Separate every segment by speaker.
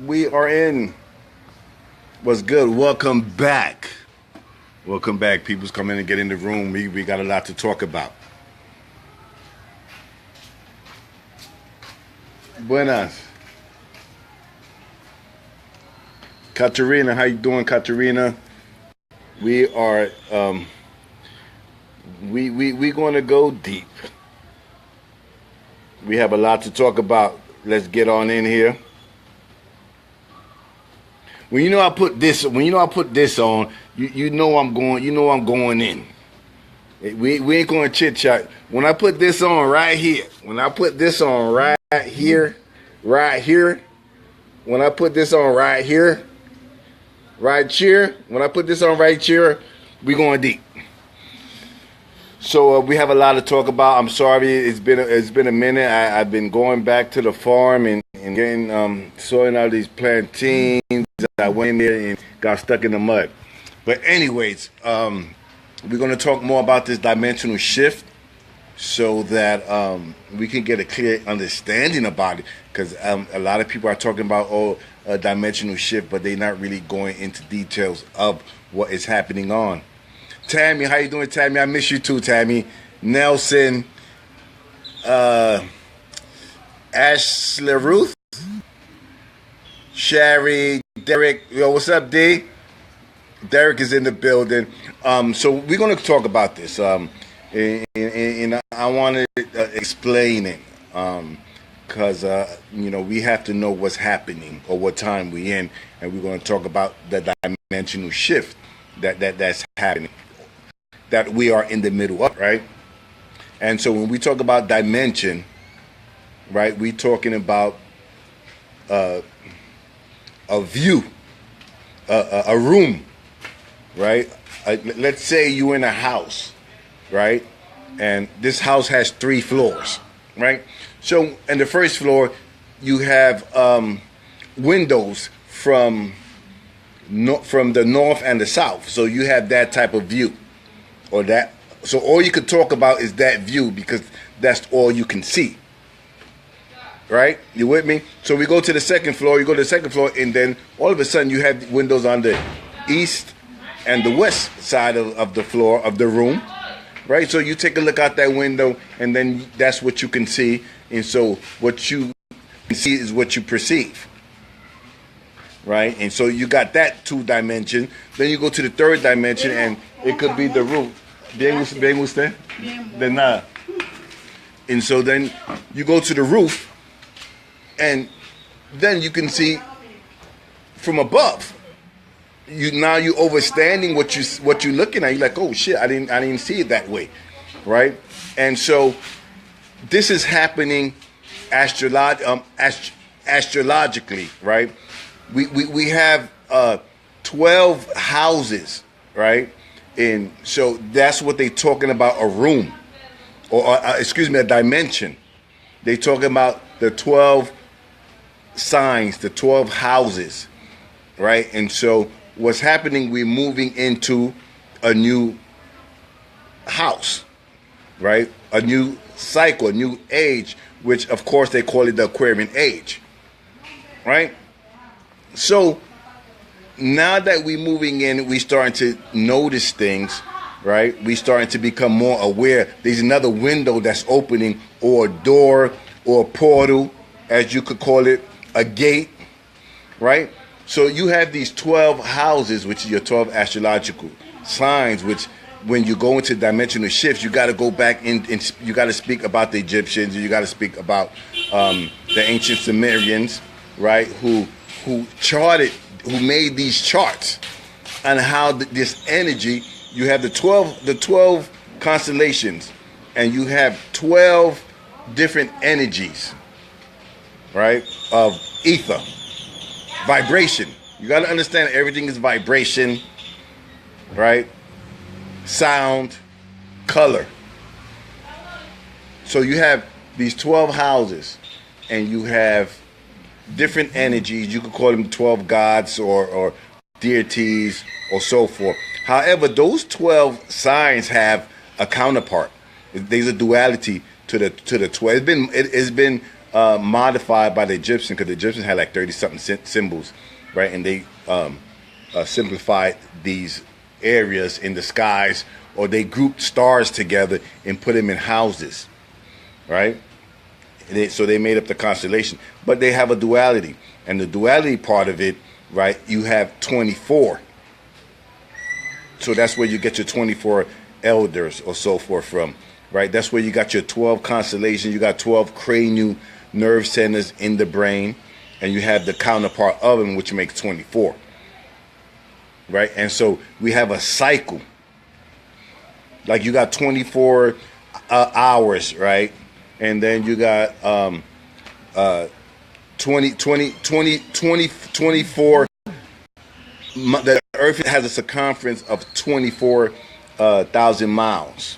Speaker 1: We are in. What's good? Welcome back. Welcome back. People's coming in and get in the room. We got a lot to talk about. Buenas. Katerina, how you doing, Katerina? We are we going to go deep. We have a lot to talk about. Let's get on in here. When you know I put this on, you know I'm going in. We ain't going to chit chat. When I put this on right here, when I put this on right here, when I put this on right here, when I put this on right here, we going deep. So we have a lot to talk about. I'm sorry, it's been a minute. I've been going back to the farm and getting sorting out these plantains. I went in there and got stuck in the mud. But anyways, we're going to talk more about this dimensional shift so that we can get a clear understanding about it. Because a lot of people are talking about a dimensional shift, but they're not really going into details of what is happening on. Tammy, how you doing, Tammy? I miss you too, Tammy. Nelson, Ashley Ruth, Sherry, Derek. Yo, what's up, D? Derek is in the building. So we're going to talk about this. And I want to explain it because, we have to know what's happening or what time we're in. And we're going to talk about the dimensional shift that's happening, that we are in the middle of, right? And so when we talk about dimension, right, we're talking about a view, a room, right? Let's say you're in a house, right? And this house has 3 floors, right? So in the first floor, you have windows from the north and the south. So you have that type of view. Or that, so all you could talk about is that view because that's all you can see. Right? You with me? So we go to the second floor, and then all of a sudden you have windows on the east and the west side of the floor of the room. Right? So you take a look out that window, and then that's what you can see. And so what you see is what you perceive. Right? And so you got that 2 dimension. Then you go to the 3rd dimension, and it could be the roof. Bien usted? De nada. And so then you go to the roof, and then you can see from above. You overstanding what you're looking at. You're like, oh shit, I didn't see it that way, right? And so this is happening astrologically, right? We have 12 houses, right? And so that's what they're talking about, a room, or a dimension. They're talking about the 12 signs, the 12 houses, right? And so what's happening, we're moving into a new house, right? A new cycle, a new age, which of course they call it the Aquarian age, right? So now that we're moving in, we're starting to notice things, right? We're starting to become more aware. There's another window that's opening, or a door, or a portal, as you could call it, a gate, right? So you have these 12 houses, which is your 12 astrological signs, which when you go into dimensional shifts, you got to go back and you got to speak about the Egyptians, you got to speak about the ancient Sumerians, right? Who made these charts on how this energy, you have the 12 constellations, and you have 12 different energies, right, of ether, vibration. You got to understand everything is vibration, right? Sound, color. So you have these 12 houses, and you have different energies. You could call them 12 gods or deities or so forth. However, those 12 signs have a counterpart. There's a duality to the 12. It's been modified by the Egyptians, because the Egyptians had like 30 something symbols, right? And they simplified these areas in the skies, or they grouped stars together and put them in houses, right? So they made up the constellation, but they have a duality, and the duality part of it, right? You have 24, so that's where you get your 24 elders or so forth from, right? That's where you got your 12 constellations. You got 12 cranial nerve centers in the brain, and you have the counterpart of them, which makes 24, right? And so we have a cycle. Like you got 24 hours, right? And then you got 24. The Earth has a circumference of 24,000 miles.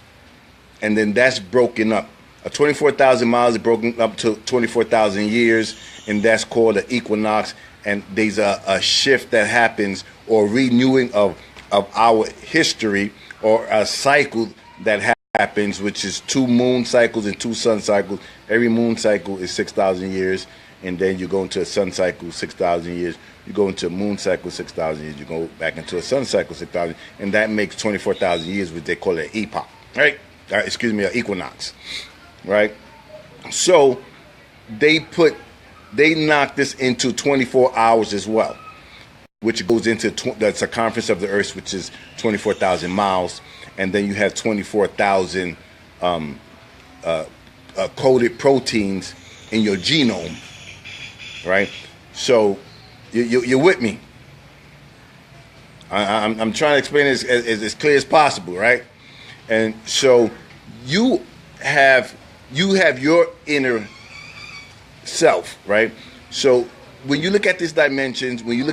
Speaker 1: And then that's broken up. 24,000 miles is broken up to 24,000 years, and that's called an equinox. And there's a shift that happens, or renewing of our history, or a cycle that happens, which is 2 moon cycles and 2 sun cycles. Every moon cycle is 6,000 years, and then you go into a sun cycle, 6,000 years. You go into a moon cycle, 6,000 years. You go back into a sun cycle, 6,000, and that makes 24,000 years, which they call an epoch, right? Excuse me, an equinox, right? So they knocked this into 24 hours as well, which goes into the circumference of the Earth, which is 24,000 miles, and then you have 24,000 coded proteins in your genome, right? So you're with me. I'm trying to explain it as clear as possible, right? And so you have your inner self, right? So when you look at these dimensions, you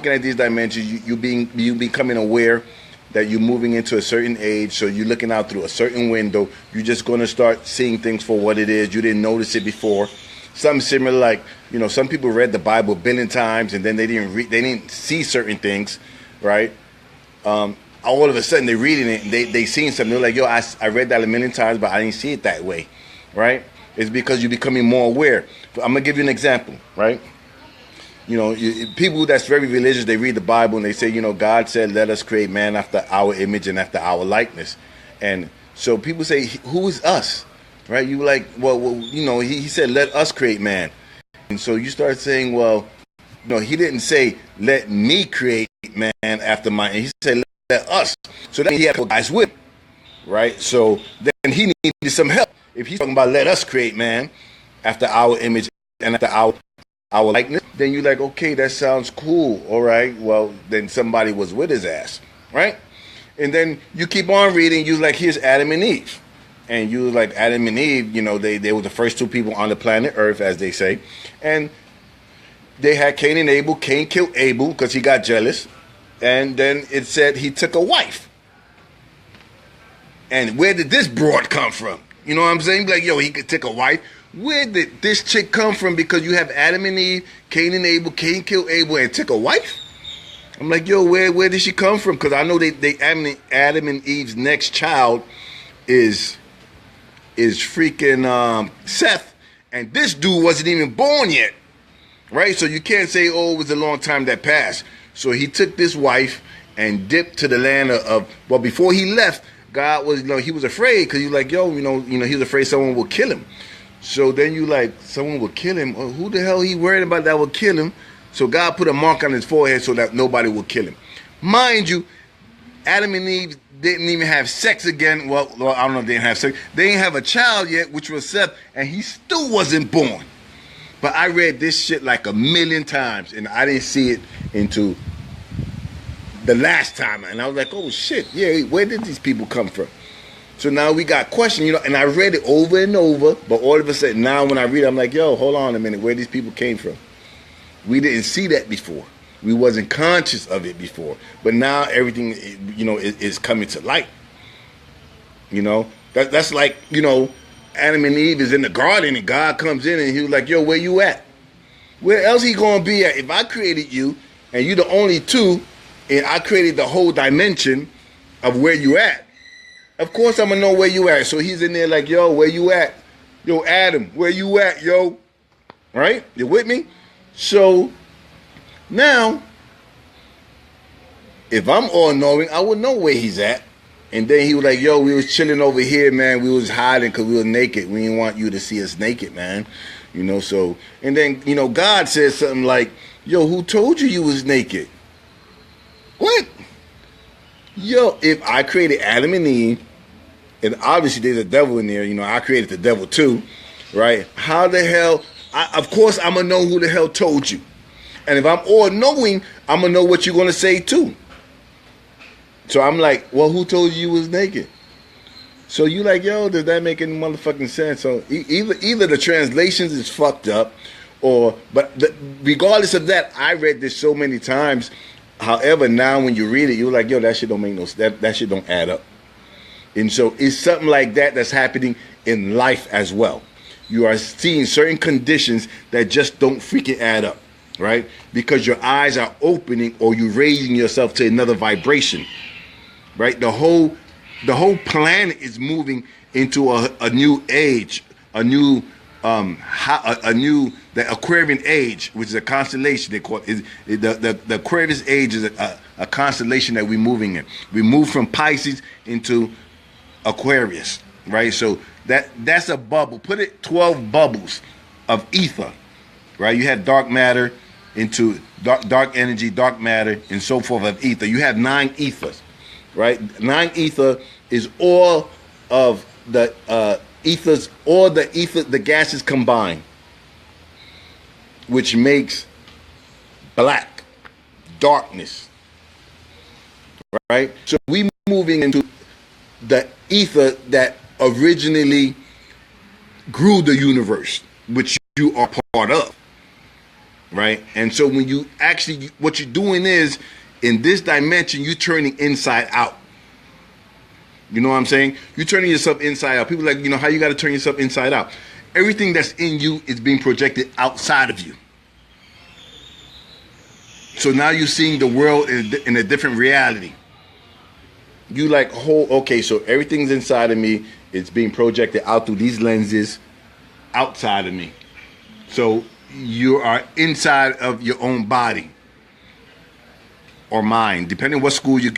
Speaker 1: becoming aware that you're moving into a certain age. So you're looking out through a certain window. You're just going to start seeing things for what it is. You didn't notice it before. Something similar, like, some people read the Bible a billion times and then they didn't see certain things, right? All of a sudden they're reading it and they seen something. They're like, yo, I read that a million times, but I didn't see it that way, right? It's because you're becoming more aware. I'm gonna give you an example, right? People that's very religious, they read the Bible and they say, God said, let us create man after our image and after our likeness. And so people say, who is us, right? You like, well, he said, let us create man. And so you start saying, well, he didn't say, let me create man after my, he said, let us. So then he had guys with him, right? So then he needed some help. If he's talking about let us create man after our image and after our likeness, then you're like, okay, that sounds cool. All right, well, then somebody was with his ass, right? And then you keep on reading. You're like, here's Adam and Eve. And you like, Adam and Eve, they were the first 2 people on the planet Earth, as they say. And they had Cain and Abel. Cain killed Abel because he got jealous. And then it said he took a wife. And where did this broad come from? You know what I'm saying? Like, yo, he could take a wife. Where did this chick come from? Because you have Adam and Eve, Cain and Abel. Cain killed Abel and took a wife. I'm like, yo, where did she come from? Because I know Adam and Eve's next child is freaking Seth, and this dude wasn't even born yet, right? So you can't say, oh, it was a long time that passed. So he took this wife and dipped to the land of well, before he left, God was, he was afraid, because he's like, yo, he was afraid someone would kill him. So then you like, someone would kill him. Well, who the hell he worried about that would kill him? So God put a mark on his forehead so that nobody would kill him. Mind you, Adam and Eve didn't even have sex again. Well, I don't know if they didn't have sex. They didn't have a child yet, which was Seth, and he still wasn't born. But I read this shit like a million times, and I didn't see it into the last time. And I was like, oh, shit, yeah, where did these people come from? So now we got questions, and I read it over and over, but all of a sudden, now when I read it, I'm like, yo, hold on a minute, where these people came from? We didn't see that before. We wasn't conscious of it before. But now everything, is coming to light. That's like, Adam and Eve is in the garden and God comes in and he was like, yo, where you at? Where else he going to be at? If I created you and you the only 2 and I created the whole dimension of where you at, of course I'm going to know where you at. So he's in there like, yo, where you at? Yo, Adam, where you at, yo? Right? You with me? So now, if I'm all knowing, I would know where he's at. And then he was like, yo, we was chilling over here, man. We was hiding because we were naked. We didn't want you to see us naked, man. So, and then, God said something like, yo, who told you was naked? What? Yo, if I created Adam and Eve, and obviously there's a devil in there, I created the devil too, right? How the hell, of course I'm going to know who the hell told you. And if I'm all knowing, I'm going to know what you're going to say too. So I'm like, well, who told you was naked? So you like, yo, does that make any motherfucking sense? So either the translations is fucked up, but regardless of that, I read this so many times. However, now when you read it, you're like, yo, that shit don't make no sense. That shit don't add up. And so it's something like that that's happening in life as well. You are seeing certain conditions that just don't freaking add up, right? Because your eyes are opening or you're raising yourself to another vibration. Right, the whole planet is moving into a new age, the Aquarian age, which is a constellation. They call it the Aquarius age is a constellation that we're moving in. We move from Pisces into Aquarius, right? So that's a bubble. Put it 12 bubbles of ether, right? You have dark matter into dark energy, dark matter, and so forth of ether. You have 9 ethers. Right, 9 ether is all of the ethers, all the gases combined, which makes black, darkness. Right, so we moving into the ether that originally grew the universe, which you are part of. Right, and so when you actually, what you're doing is, in this dimension, you're turning inside out. You know what I'm saying? You're turning yourself inside out. People are like, how you got to turn yourself inside out? Everything that's in you is being projected outside of you. So now you're seeing the world in a different reality. You like, okay, so everything's inside of me. It's being projected out through these lenses outside of me. So you are inside of your own body. Or mind, depending on what school you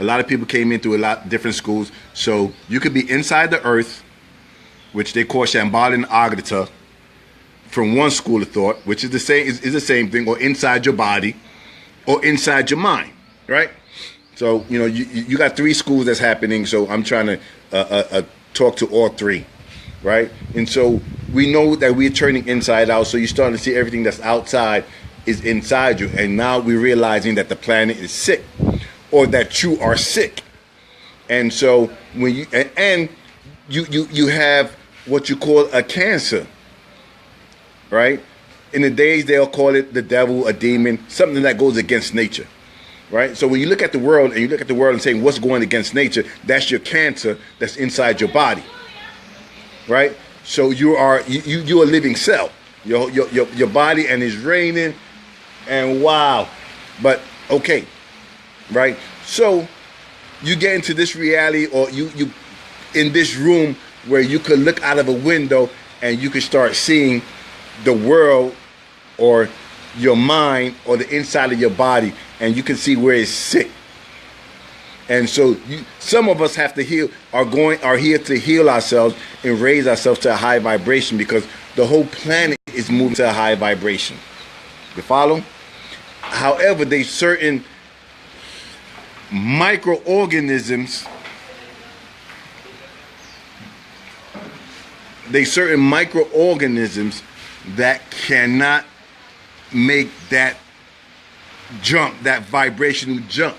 Speaker 1: a lot of people came into a lot of different schools. So you could be inside the earth, which they call Shambhala and Agrita, from one school of thought, which is the same thing, or inside your body, or inside your mind, right? So you got 3 schools that's happening. So I'm trying to talk to all 3, right? And so we know that we're turning inside out. So you're starting to see everything that's outside is inside you, and now we're realizing that the planet is sick, or that you are sick. And so when you have what you call a cancer, right? In the days they'll call it the devil, a demon, something that goes against nature, right? So when you look at the world and saying what's going against nature, that's your cancer that's inside your body, right? So you're a living cell, your body, and it's raining. And wow, but okay, right? So you get into this reality, or you in this room where you could look out of a window and you could start seeing the world, or your mind, or the inside of your body, and you can see where it's sick. And so some of us have to heal, are here to heal ourselves and raise ourselves to a high vibration, because the whole planet is moving to a high vibration. You follow? However, there's certain microorganisms that cannot make that jump, that vibrational jump.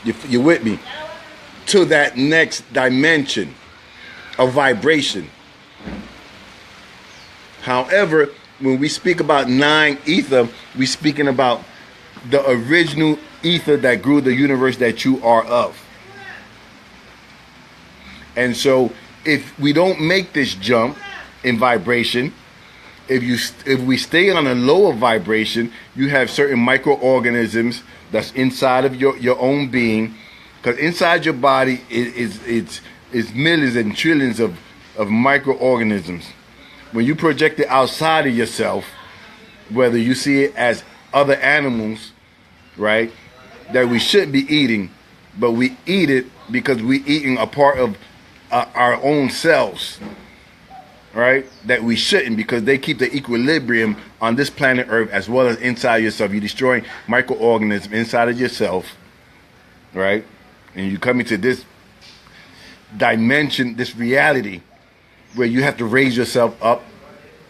Speaker 1: You with me? To that next dimension of vibration. However, when we speak about 9 ether, we're speaking about the original ether that grew the universe that you are of. And so if we don't make this jump in vibration, if we stay on a lower vibration, you have certain microorganisms that's inside of your own being, because inside your body is millions and trillions of microorganisms, when you project it outside of yourself, whether you see it as other animals, right, that we shouldn't be eating, but we eat it because we're eating a part of our own selves, right, that we shouldn't, because they keep the equilibrium on this planet Earth as well as inside yourself. You're destroying microorganisms inside of yourself, right, and you come into this dimension, this reality, where you have to raise yourself up,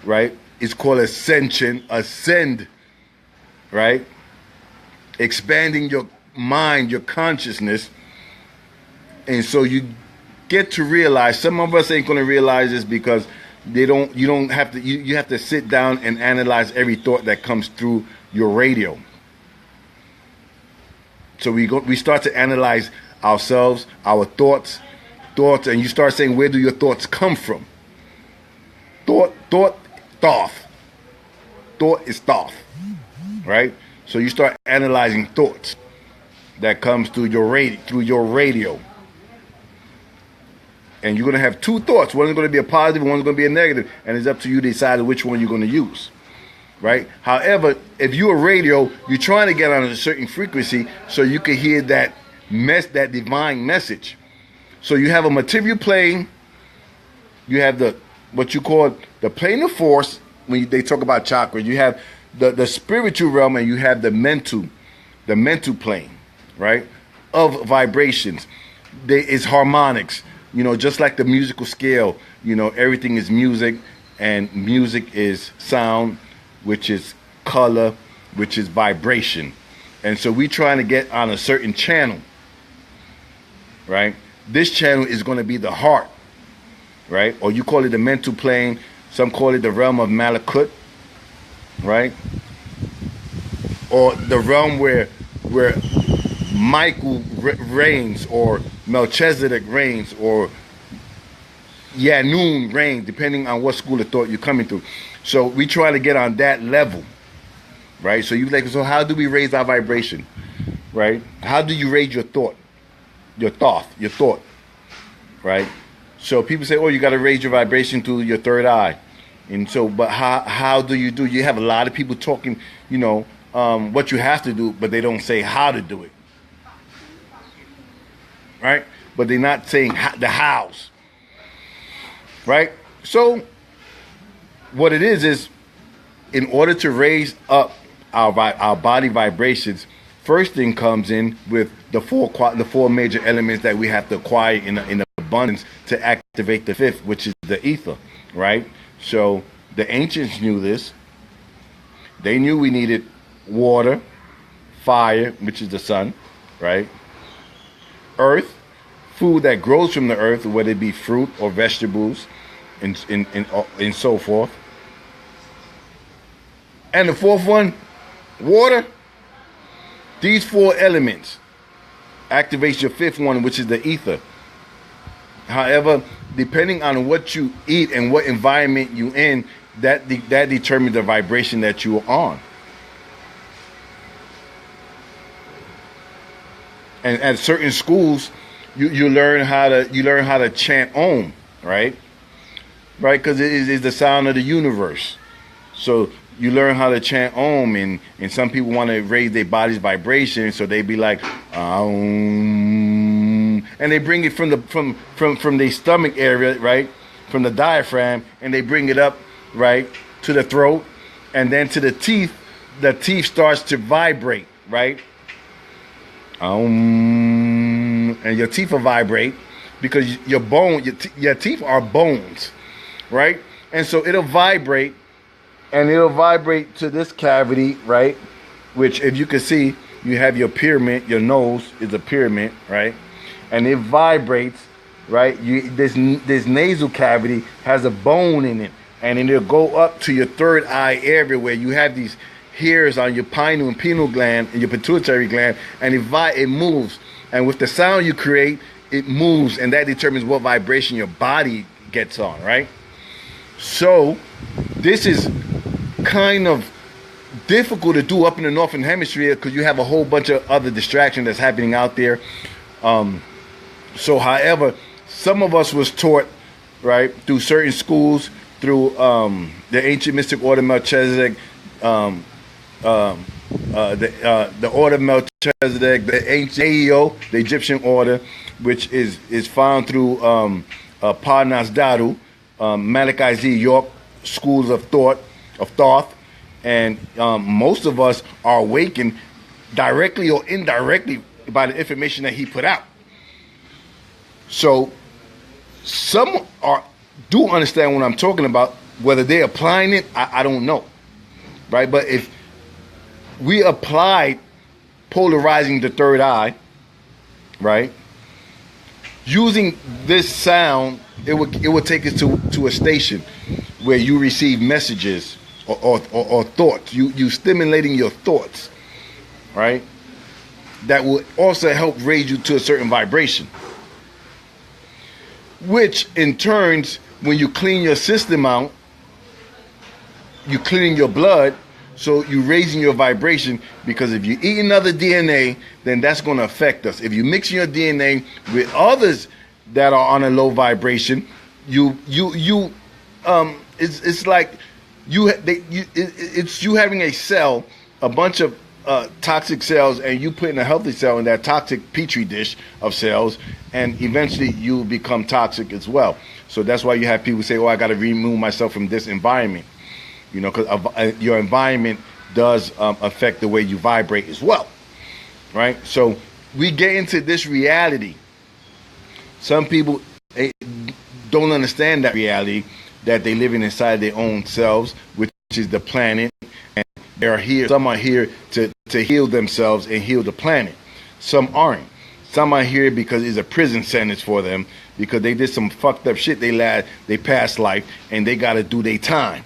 Speaker 1: right? It's called ascension, ascend, right? Expanding your mind, your consciousness. And so you get to realize, some of us ain't gonna realize this because you have to sit down and analyze every thought that comes through your radio. So we start to analyze ourselves, our thoughts, and you start saying, where do your thoughts come from? Thought is thought, right? So you start analyzing thoughts that comes through your radio, and you're gonna have two thoughts. One's gonna be a positive, one's gonna be a negative, and it's up to you to decide which one you're gonna use, right? However, if you're a radio, you're trying to get on a certain frequency so you can hear that divine message. So you have a material plane, you have what you call the plane of force. When they talk about chakras, you have the spiritual realm, and you have the mental plane, right, of vibrations. It's harmonics, just like the musical scale. Everything is music, and music is sound, which is color, which is vibration. And so we're trying to get on a certain channel, right? This channel is going to be the heart, right? Or you call it the mental plane. Some call it the realm of Malakut, right? Or the realm where Michael reigns, or Melchizedek reigns, or Yanun reigns, depending on what school of thought you're coming through. So we try to get on that level, right? So so how do we raise our vibration, right? How do you raise your thought? Your thought, right? So people say, oh, you got to raise your vibration through your third eye. And so, but how do? You have a lot of people talking, what you have to do, but they don't say how to do it, right? But they're not saying the hows, right? So what it is in order to raise up our body vibrations, first thing comes in with the four major elements that we have to acquire in abundance to activate the fifth, which is the ether, right? So the ancients knew this. They knew we needed water, fire, which is the sun, right? Earth, food that grows from the earth, whether it be fruit or vegetables, and so forth. And the fourth one, water. These four elements activate your fifth one, which is the ether. However, depending on what you eat and what environment you in, that determines the vibration that you are on. And at certain schools, you learn how to chant Om, right? Right, because it is the sound of the universe. So you learn how to chant Om, and some people want to raise their body's vibration, so they be like Om, and they bring it from the stomach area, right, from the diaphragm, and they bring it up, right, to the throat, and then to the teeth. The teeth starts to vibrate, right, and your teeth will vibrate because your teeth are bones, right, and so it'll vibrate. And it'll vibrate to this cavity, right? Which, if you can see, you have your pyramid. Your nose is a pyramid, right? And it vibrates, right? This nasal cavity has a bone in it, and then it'll go up to your third eye area where you have these hairs on your pineal and pineal gland and your pituitary gland, and it moves. And with the sound you create, it moves, and that determines what vibration your body gets on, right? So this is kind of difficult to do up in the northern hemisphere because you have a whole bunch of other distractions that's happening out there. So however, some of us was taught, right, through certain schools, through the ancient mystic order Melchizedek, the order of Melchizedek, the ancient AEO, the Egyptian order, which is found through Parnas Daru, Malachi Z. York schools of thought, and most of us are awakened directly or indirectly by the information that he put out. So some do understand what I'm talking about. Whether they're applying it, I don't know, right? But if we applied polarizing the third eye, right, using this sound, it would take us to a station where you receive messages or thoughts. You stimulating your thoughts, right? That will also help raise you to a certain vibration, which in turns, when you clean your system out, you cleaning your blood, so you're raising your vibration, because if you eat another DNA, then that's going to affect us. If you mix your DNA with others that are on a low vibration, it's like it's you having a cell, a bunch of toxic cells, and you putting a healthy cell in that toxic petri dish of cells, and eventually you will become toxic as well. So that's why you have people say, "Oh, I got to remove myself from this environment," because your environment does affect the way you vibrate as well, right? So we get into this reality. Some people don't understand that reality, that they living inside their own selves, which is the planet, and they are here. Some are here to heal themselves and heal the planet. Some aren't. Some are here because it's a prison sentence for them, because they did some fucked up shit they past life, and they got to do their time.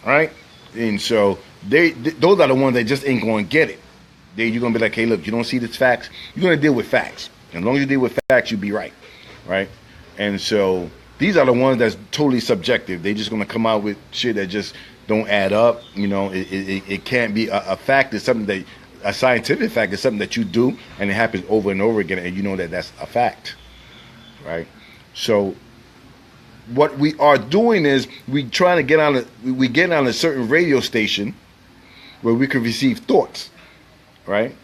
Speaker 1: All right? And so those are the ones that just ain't going to get it. You're going to be like, hey, look, you don't see this facts? You're going to deal with facts. As long as you deal with facts, you'll be right. Right? And so these are the ones that's totally subjective. They're just going to come out with shit that just don't add up. It can't be a fact. It's something that, a scientific fact is something that you do, and it happens over and over again, and you know that that's a fact. Right? So what we are doing is we get on a certain radio station where we can receive thoughts, right?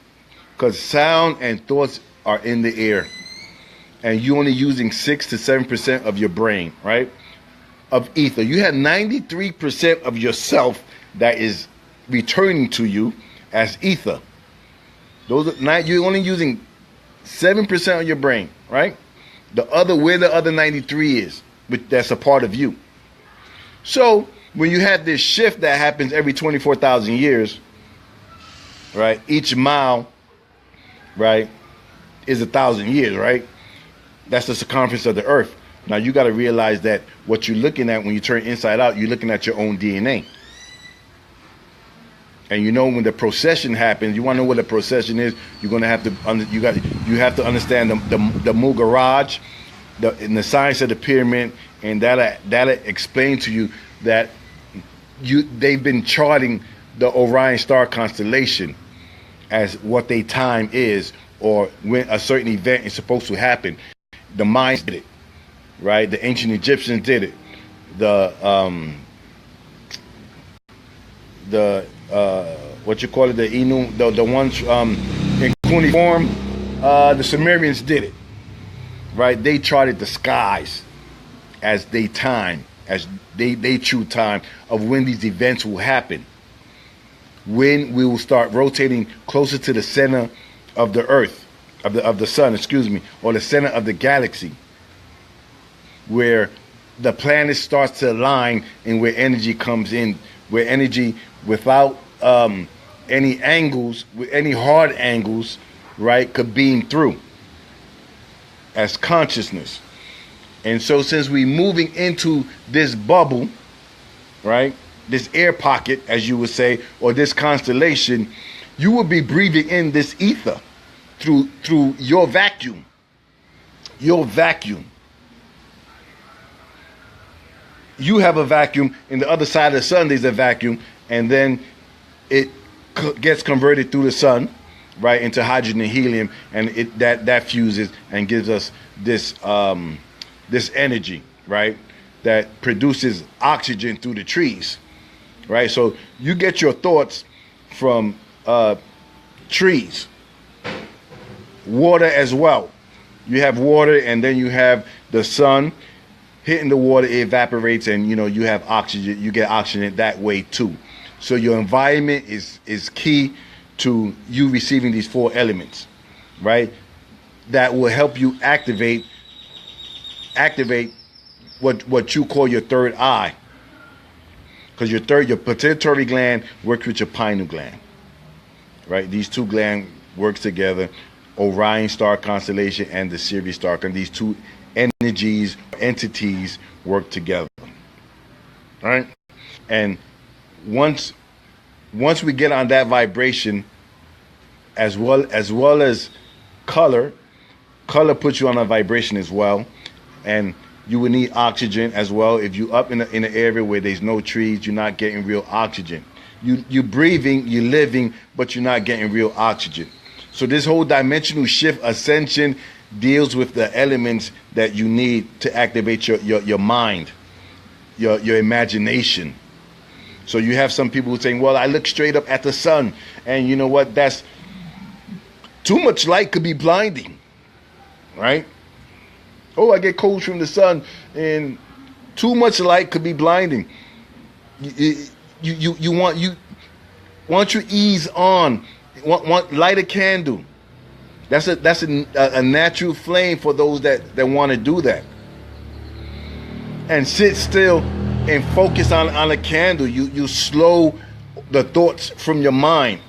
Speaker 1: Because sound and thoughts are in the air, and you're only using 6 to 7% of your brain, right? Of ether. You have 93% of yourself that is returning to you as ether. You're only using 7% of your brain, right? Where the other 93 is, but that's a part of you. So when you have this shift that happens every 24,000 years, right? Each mile, right, is 1,000 years, right? That's the circumference of the earth. Now you got to realize that what you're looking at when you turn inside out, you're looking at your own DNA. And when the procession happens, you want to know what a procession is. You're gonna have to you have to understand the Mugaraj, in the science of the pyramid, and that'll explain to you that they've been charting the Orion star constellation as what their time is, or when a certain event is supposed to happen. The Mayans did it, right? The ancient Egyptians did it. What you call it, the Inu, the ones in cuneiform, the Sumerians did it, right? They charted the skies as they time, as they true time of when these events will happen, when we will start rotating closer to the center of the earth, of the sun, or the center of the galaxy, where the planet starts to align and where energy comes in, where energy without any angles, with any hard angles, right, could beam through as consciousness. And so since we're moving into this bubble, right, this air pocket, as you would say, or this constellation, you will be breathing in this ether through your vacuum. Your vacuum. You have a vacuum, and the other side of the sun there's a vacuum, and then it gets converted through the sun, right, into hydrogen and helium, and that fuses and gives us this this energy, right, that produces oxygen through the trees, right? So you get your thoughts from trees, water as well. You have water, and then you have the sun hitting the water, it evaporates, and you have oxygen. You get oxygen that way too. So your environment is key to you receiving these 4 elements, right? That will help you activate what you call your third eye, because your pituitary gland works with your pineal gland, right? These 2 glands works together. Orion star constellation and the Sirius star, and these 2 entities work together, right? And once we get on that vibration, as well as color puts you on a vibration as well, and you will need oxygen as well. If you up in an area where there's no trees, you're not getting real oxygen. You're breathing, you're living, but you're not getting real oxygen. So this whole dimensional shift ascension deals with the elements that you need to activate your mind, your imagination. So you have some people saying, well, I look straight up at the sun, and you know what? That's too much light could be blinding, right? Oh, I get cold from the sun, and too much light could be blinding. You want you ease on. Want light a candle. That's a natural flame for those that want to do that. And sit still and focus on a candle. You slow the thoughts from your mind,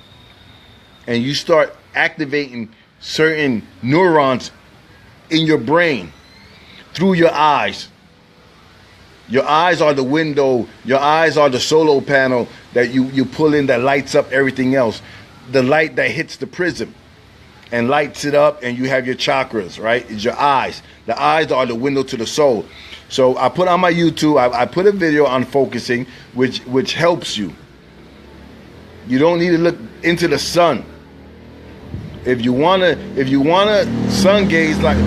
Speaker 1: and you start activating certain neurons in your brain through your eyes. Your eyes are the window. Your eyes are the solar panel that you pull in that lights up everything else. The light that hits the prism and lights it up, and you have your chakras, right? It's your eyes. The eyes are the window to the soul. So I put on my YouTube, I put a video on focusing, which helps you. You don't need to look into the sun. If you wanna sun gaze, like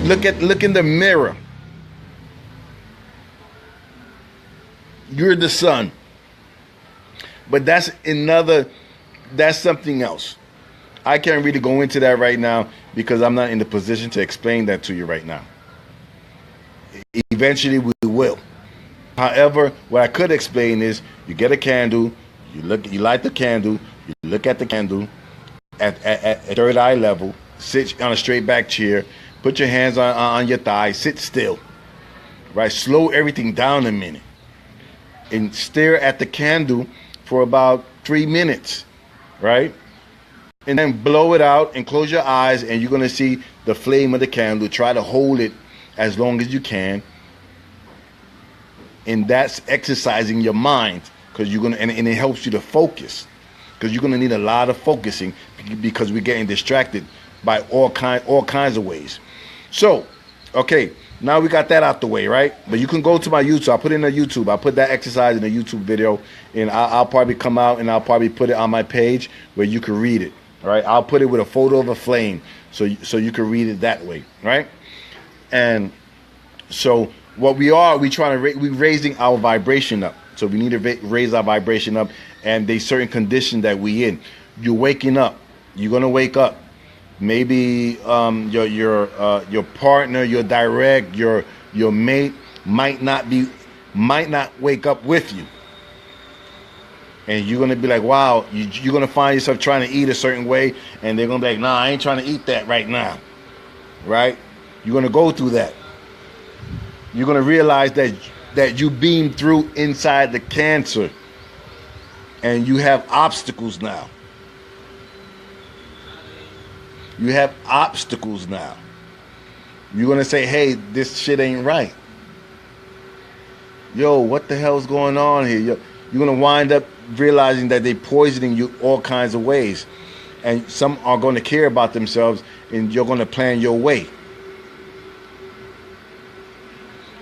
Speaker 1: look in the mirror. You're the sun. But that's something else. I can't really go into that right now because I'm not in the position to explain that to you right now. Eventually we will. However, what I could explain is you get a candle, you light the candle, you look at the candle at third eye level, sit on a straight back chair, put your hands on your thighs, sit still, right? Slow everything down a minute and stare at the candle for about 3 minutes, right? And then blow it out and close your eyes, and you're going to see the flame of the candle. Try to hold it as long as you can. And that's exercising your mind, because you're going to, and it helps you to focus, because you're going to need a lot of focusing, because we're getting distracted by all kinds of ways. So, okay, now we got that out the way, right? But you can go to my YouTube. I'll put it in the YouTube. I'll put that exercise in a YouTube video, and I'll probably come out and I'll probably put it on my page where you can read it. All right, I'll put it with a photo of a flame, so you can read it that way, right? And so what we're raising our vibration up. So we need to raise our vibration up, and there's certain condition that we in. You're waking up. You're gonna wake up. Maybe your partner, your direct, your mate might not wake up with you. And you're going to be like, wow, you're going to find yourself trying to eat a certain way, and they're going to be like, nah, I ain't trying to eat that right now, right? You're going to go through that. You're going to realize that you beamed through inside the cancer, and you have obstacles now. You have obstacles now. You're going to say, hey, this shit ain't right. Yo, what the hell's going on here? You're going to wind up realizing that they're poisoning you all kinds of ways. And some are going to care about themselves, and you're going to plan your way.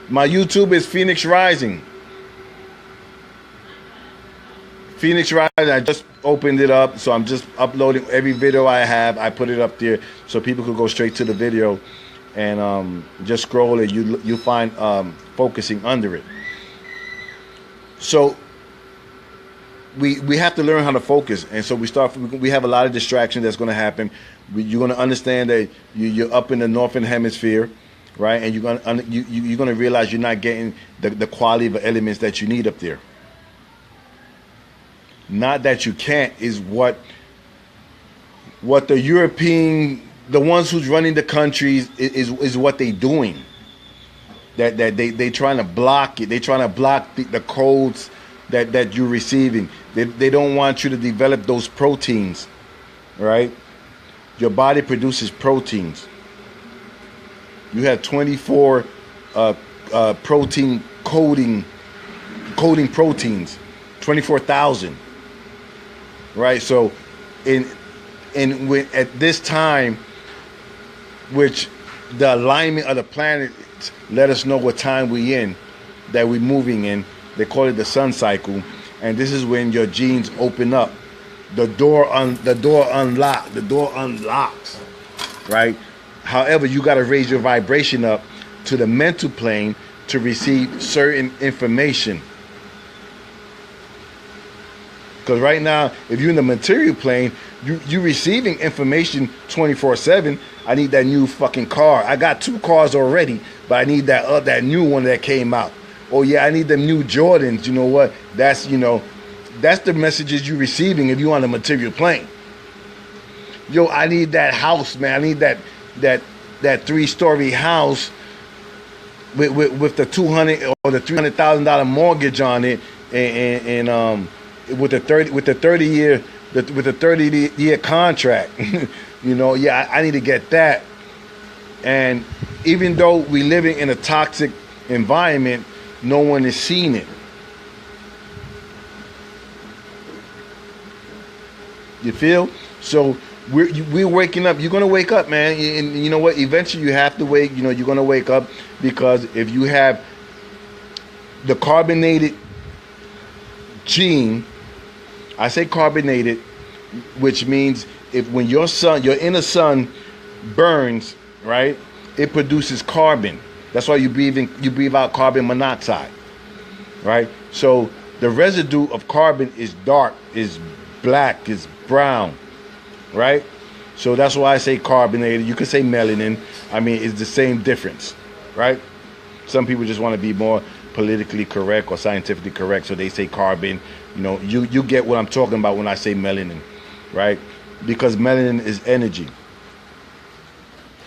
Speaker 1: My YouTube is Phoenix Rising. Phoenix Rising, I just opened it up, so I'm just uploading every video I have. I put it up there so people could go straight to the video and just scroll it. You find focusing under it. So we have to learn how to focus, and so we have a lot of distraction that's going to happen. You're going to understand that you're up in the northern hemisphere, right? And you're going to realize you're not getting the quality of the elements that you need up there. Not that you can't, is what the the ones who's running the countries is what they doing. That they trying to block it. They trying to block the codes that you're receiving. They don't want you to develop those proteins, right? Your body produces proteins. You have 24 protein coding proteins, 24,000, right? So at this time, which the alignment of the planet let us know what time that we're moving in. They call it the sun cycle, and this is when your genes open up. The door unlocks, right? However, you got to raise your vibration up to the mental plane to receive certain information. Because right now, if you're in the material plane, you receiving information 24/7. I need that new fucking car. I got 2 cars already, but I need that new one that came out. Oh yeah, I need them new Jordans. You know what? That's the messages you're receiving if you're on the material plane. Yo, I need that house, man. I need that 3-story house with the $200 or the $300,000 mortgage on it, and with the 30-year contract. Yeah, I need to get that. And even though we living in a toxic environment, no one is seeing it. You feel? So we're waking up. You're gonna wake up, man. And you know what? Eventually, you have to wake. You're gonna wake up, because if you have the carbonated gene, I say carbonated, which means when your inner sun burns, right? It produces carbon. That's why you breathe out carbon monoxide, right? So the residue of carbon is dark, is black, is brown, right? So that's why I say carbonated. You could say melanin. I mean, it's the same difference, right? Some people just want to be more politically correct or scientifically correct, so they say carbon. You get what I'm talking about when I say melanin, right? Because melanin is energy,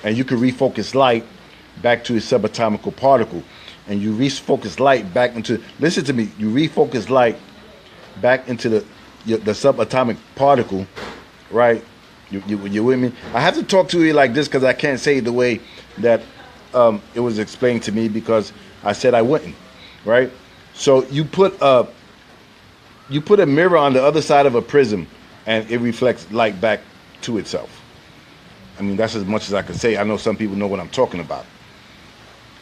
Speaker 1: and you can refocus light back to a subatomic particle, and you refocus light back into. Listen to me. You refocus light back into the subatomic particle, right? You with me? I have to talk to you like this because I can't say it the way that it was explained to me, because I said I wouldn't, right? So you put a mirror on the other side of a prism, and it reflects light back to itself. I mean, that's as much as I can say. I know some people know what I'm talking about.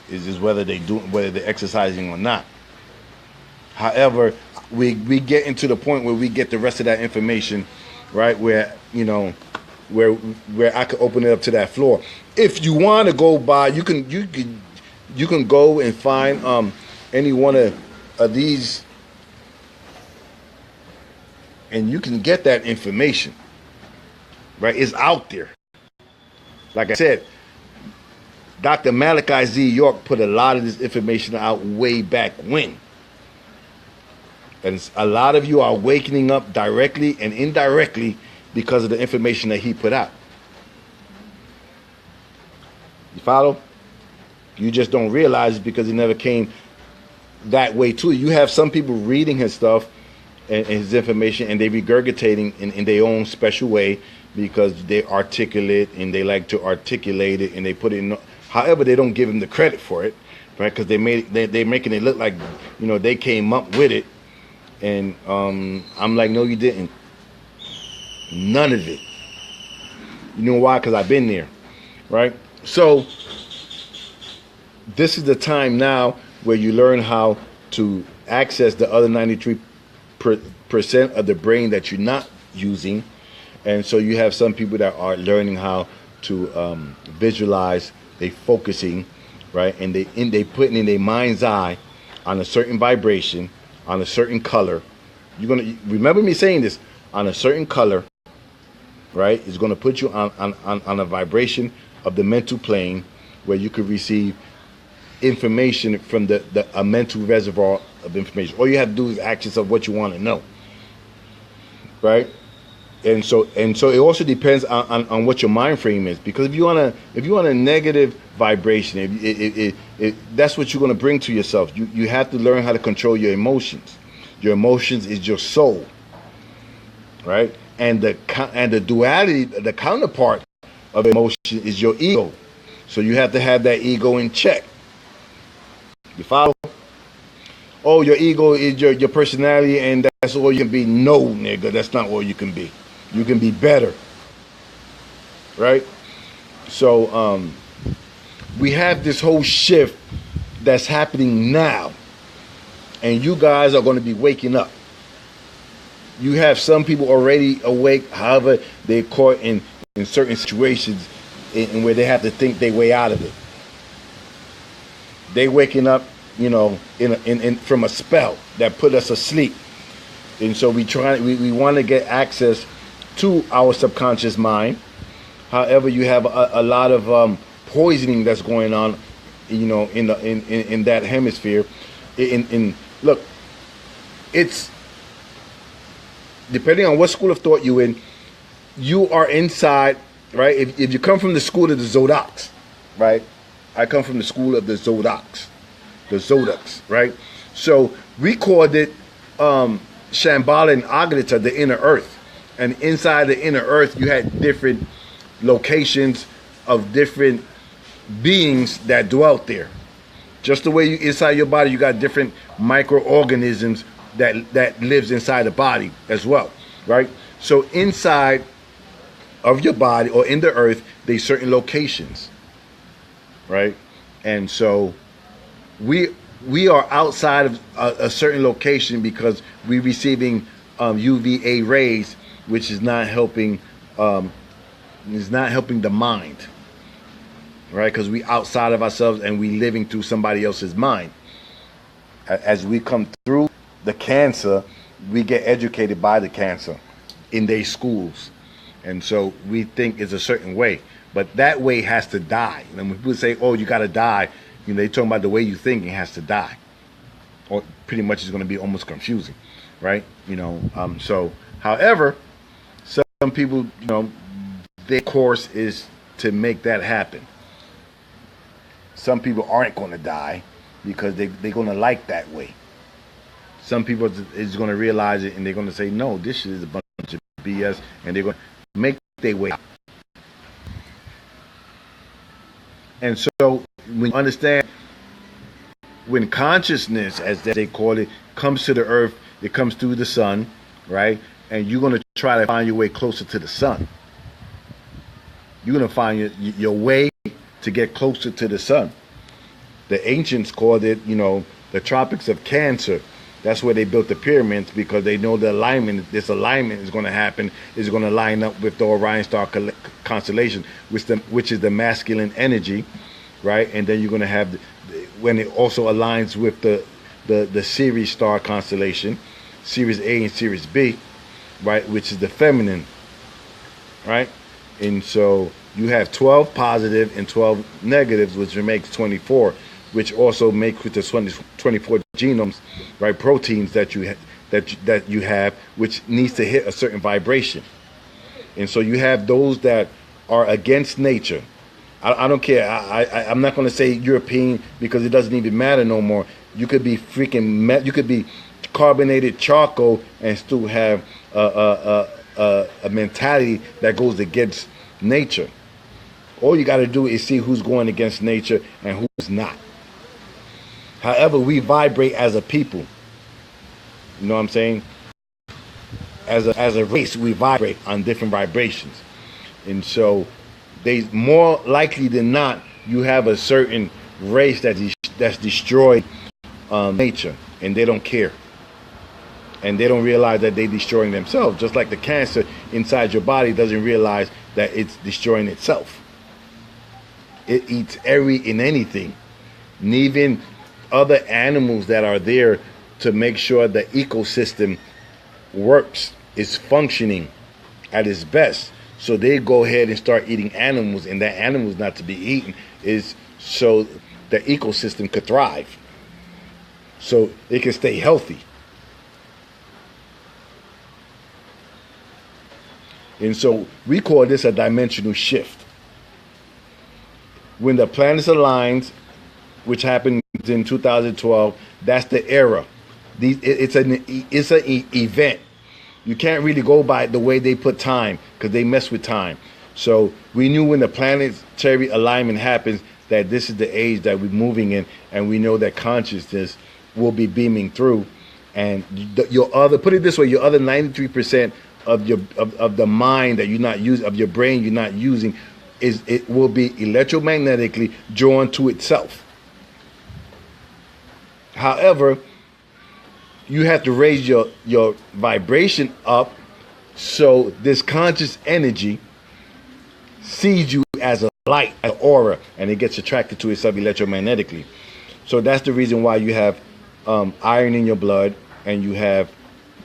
Speaker 1: It's just whether they're exercising or not. However, we get into the point where we get the rest of that information, right? Where I could open it up to that floor. If you want to go by, you can go and find any one of these, and you can get that information, right? It's out there. Like I said, Dr. Malachi Z. York put a lot of this information out way back when. And a lot of you are waking up directly and indirectly because of the information that he put out. You follow? You just don't realize it because it never came that way to you. You have some people reading his stuff and his information, and they regurgitating in their own special way because they articulate and they like to articulate it, and they put it in. However, they don't give him the credit for it, right? Because they're making it look like they came up with it, and I'm like, no, you didn't. None of it. You know why? Because I've been there, right? So this is the time now where you learn how to access the other 93% of the brain that you're not using. And so you have some people that are learning how to visualize they focusing, right, and they putting in their mind's eye on a certain vibration, on a certain color. You're gonna remember me saying this, on a certain color, right? Is going to put you on a vibration of the mental plane where you could receive information from a mental reservoir of information. All you have to do is access of what you want to know, right? And so it also depends on what your mind frame is, because if you want a negative vibration, that's what you're going to bring to yourself. You have to learn how to control your emotions. Your emotions is your soul, right? And the duality, the counterpart of emotion is your ego. So you have to have that ego in check. You follow? Oh, your ego is your personality, and that's all you can be. No, nigga, that's not all you can be. You can be better, right? So we have this whole shift that's happening now, and you guys are going to be waking up. You have some people already awake, however, they're caught in certain situations in where they have to think their way out of it. They waking up, you know, in from a spell that put us asleep, and so we want to get access to our subconscious mind. However, you have a lot of poisoning that's going on, you know, in that hemisphere. Look, it's depending on what school of thought you're in, you are inside, right? If you come from the school of the Zodiacs, right? I come from the school of the Zodiacs, right? So we called it Shambhala and Agnita, the inner earth. And inside the inner earth, you had different locations of different beings that dwelt there. Just the way inside your body, you got different microorganisms that lives inside the body as well, right? So inside of your body or in the earth, there's certain locations, right? And so we are outside of a certain location because we're receiving UVA rays, which is not helping the mind, right? Because we outside of ourselves and we living through somebody else's mind. As we come through the cancer, we get educated by the cancer in their schools, and so we think it's a certain way, but that way has to die. And when people say, "Oh, you got to die," you know, they talking about the way you think it has to die, or pretty much it's going to be almost confusing, right? You know, so however, some people, you know, their course is to make that happen. Some people aren't going to die because they're going to like that way. Some people is going to realize it and they're going to say, no, this shit is a bunch of BS, and they're going to make their way out. And so when you understand, when consciousness, as they call it, comes to the earth, it comes through the sun, right? And you're going to try to find your way closer to the sun. You're going to find your way to get closer to the sun. The ancients called it, you know, the tropics of Cancer. That's where they built the pyramids, because they know this alignment is going to happen, is going to line up with the Orion star constellation, which is the masculine energy, right? And then you're going to have, when it also aligns with the Ceres star constellation, Ceres A and Ceres B, right, which is the feminine, right? And so you have 12 positive and 12 negatives, which makes 24, which also makes with the 24 genomes, right, proteins that you have, which needs to hit a certain vibration. And so you have those that are against nature. I don't care. I'm not going to say European, because it doesn't even matter no more. You could be you could be carbonated charcoal and still have a mentality that goes against nature. All you got to do is see who's going against nature and who's not. However, we vibrate as a people. You know what I'm saying? As a race, we vibrate on different vibrations. And so they more likely than not, you have a certain race that's destroyed nature, and they don't care. And they don't realize that they're destroying themselves. Just like the cancer inside your body doesn't realize that it's destroying itself. It eats anything, and even other animals that are there to make sure the ecosystem works, is functioning at its best. So they go ahead and start eating animals, and that animals not to be eaten is so the ecosystem could thrive, so it can stay healthy. And so we call this a dimensional shift. When the planets aligned, which happened in 2012, that's the era. It's an event. You can't really go by the way they put time, because they mess with time. So we knew when the planetary alignment happens that this is the age that we're moving in, and we know that consciousness will be beaming through. And your other, put it this way, your other 93% of your of the mind that you're not using, of your brain you're not using, it will be electromagnetically drawn to itself. However, you have to raise your vibration up, so this conscious energy sees you as a light, an aura, and it gets attracted to itself electromagnetically. So that's the reason why you have iron in your blood, and you have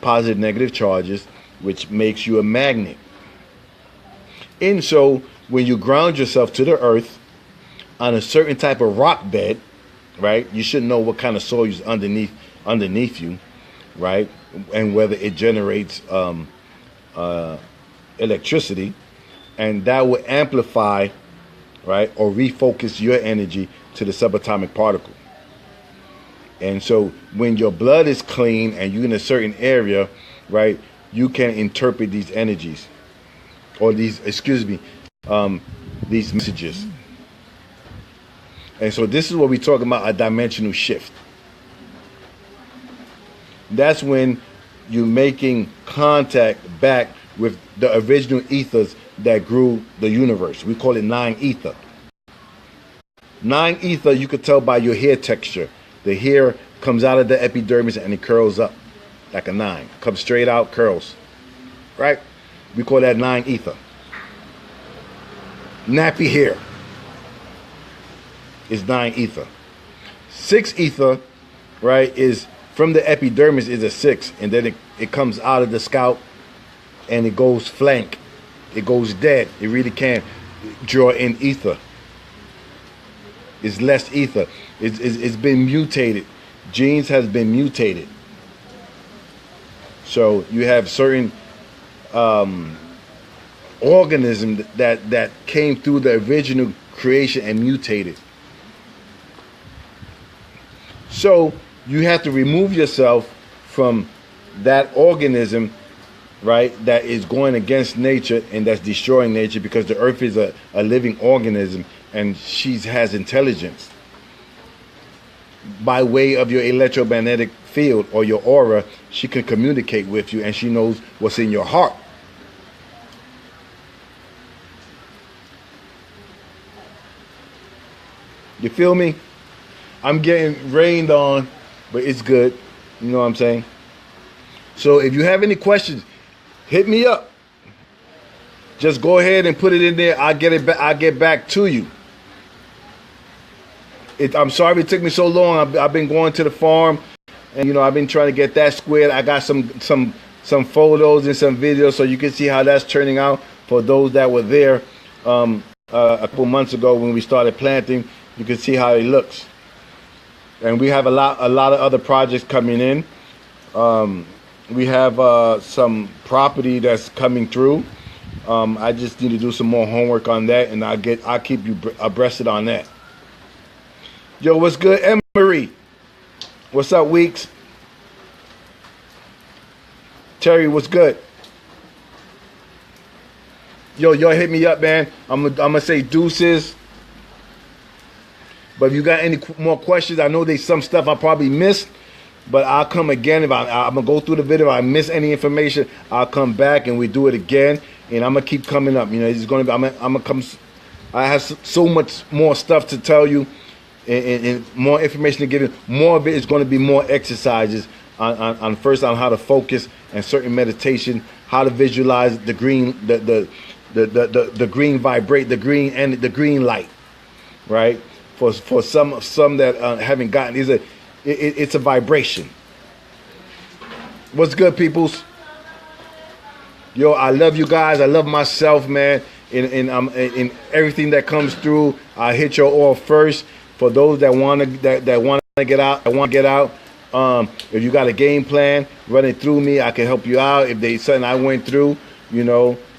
Speaker 1: positive, negative charges, which makes you a magnet. And so when you ground yourself to the earth on a certain type of rock bed, right? You should know what kind of soil is underneath you, right? And whether it generates electricity, and that will amplify, right, or refocus your energy to the subatomic particle. And so when your blood is clean and you're in a certain area, right, you can interpret these energies, or these messages. And so this is what we're talking about, a dimensional shift. That's when you're making contact back with the original ethers that grew the universe. We call it 9 ether. 9 ether, you could tell by your hair texture. The hair comes out of the epidermis and it curls up like a 9. Comes straight out, curls. Right? We call that 9 ether. Nappy hair is 9 ether. 6 ether, right, is from the epidermis is a 6, and then it comes out of the scalp and it goes flank. It goes dead. It really can't draw in ether. It's less ether. It's been mutated. Genes has been mutated. So you have certain organisms that came through the original creation and mutated. So you have to remove yourself from that organism, right, that is going against nature and that's destroying nature, because the earth is a living organism and she has intelligence. By way of your electromagnetic field or your aura, she can communicate with you, and she knows what's in your heart. You feel me? I'm getting rained on, but it's good. You know what I'm saying? So if you have any questions, hit me up. Just go ahead and put it in there. I'll get back to you. I'm sorry it took me so long. I've been going to the farm, and I've been trying to get that squared. I got some photos and some videos, so you can see how that's turning out for those that were there a couple months ago when we started planting. You can see how it looks. And we have a lot of other projects coming in. We have some property that's coming through. I just need to do some more homework on that, and I'll keep you abreast on that. Yo, what's good, Emery? What's up, Weeks? Terry, what's good? Yo, y'all hit me up, man. I'm gonna say deuces. But if you got any more questions, I know there's some stuff I probably missed, but I'll come again. If I'm gonna go through the video, if I miss any information, I'll come back and we do it again. And I'm gonna keep coming up. It's gonna be. I'm gonna come. I have so much more stuff to tell you, and more information to give you. More of it is going to be more exercises on first on how to focus and certain meditation, how to visualize the green, the green vibrate, the green and the green light. right? For some that haven't gotten, it's a vibration. What's good, peoples? Yo, I love you guys. I love myself, man. In everything that comes through, I hit your all first. For those that want to get out, if you got a game plan, run it through me. I can help you out. If there's something I went through,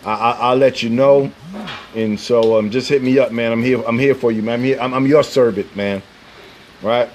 Speaker 1: I'll let you know. And so just hit me up, man. I'm here for you, man. I'm your servant, man. Right.